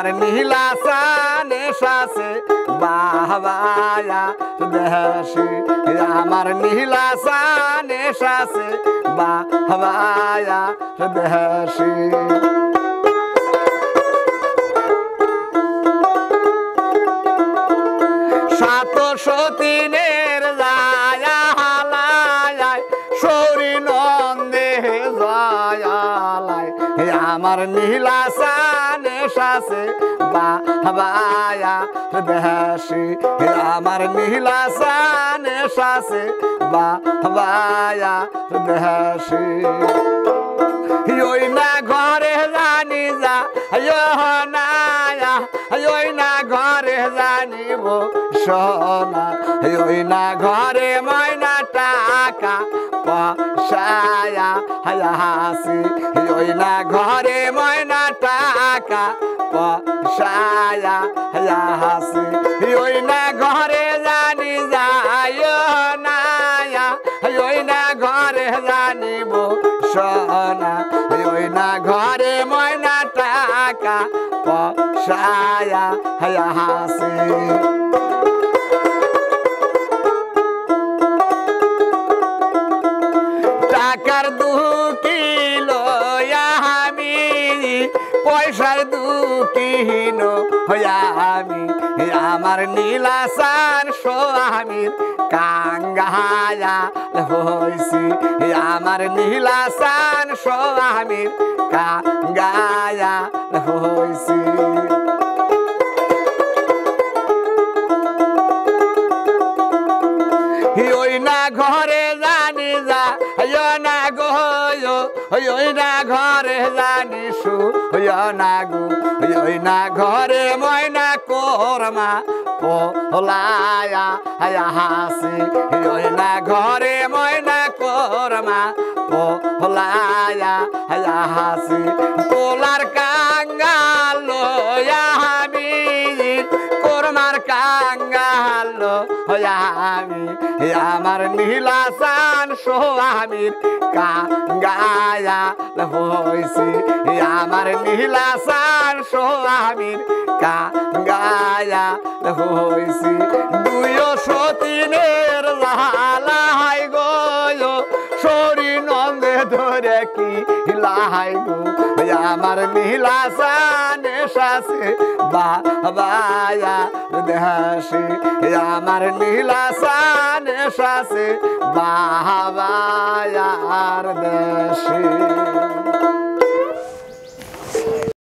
আমার নীলা সানে শাসে বাহবায়া দেশি আমার নীলা সানে শাসে বাহবায়া দেশি সতীনের জায়া হালায় সৌরি নন্দে জয়ালায় আমার নীলা সানে শাসে বাহবায়া দেশি আমার নীলা সানে শাসে বাহবায়া দেশি ওই না ঘরে জানি যা নায়া ওই না ঘরে জানিব সোনা ওই না ঘরে ময়না টাকা পয়সায়া হাসি ওই না ঘরে ময়না টাকা পয়সায়া হাসি ওই না ঘরে জানি যায় নায়া ওই না ঘরে জানিব সোনা ওই না ঘরে ময়না টাকা পয়সায়া হাসি টাকার 2 কিলো আমি পয়সার 2 কিলো আমি আমার নীলা সান স্বামীর কাঙ্গায়া হইছি আমার নীলা সান স্বামীর কাঙ্গায়া হইছি ওই না ঘরে জানি যা না গো ওই না ঘরে জানি সু না গো ওই না ঘরে ময়না কোরমা পোলায়া হাসি ওই না ঘরে ময়না কোরমা পোলায়া হাসি পোলার কাঙ্গাল আমি কোরমার কাঙ্গাল আমি আমার নীলা সান স্বামীর কাঙ্গায়া হইছি আমার নীলা সান স্বামীর কাঙ্গায়া হইছি 2 সতীনের লাহাই গো সরি নন্দে ধরে কি লাহাই গো আমার নীলা সানে শাসে বাহবায়া দেশি আমার নীলা সানে শাসে বাহবায়ার দেশি।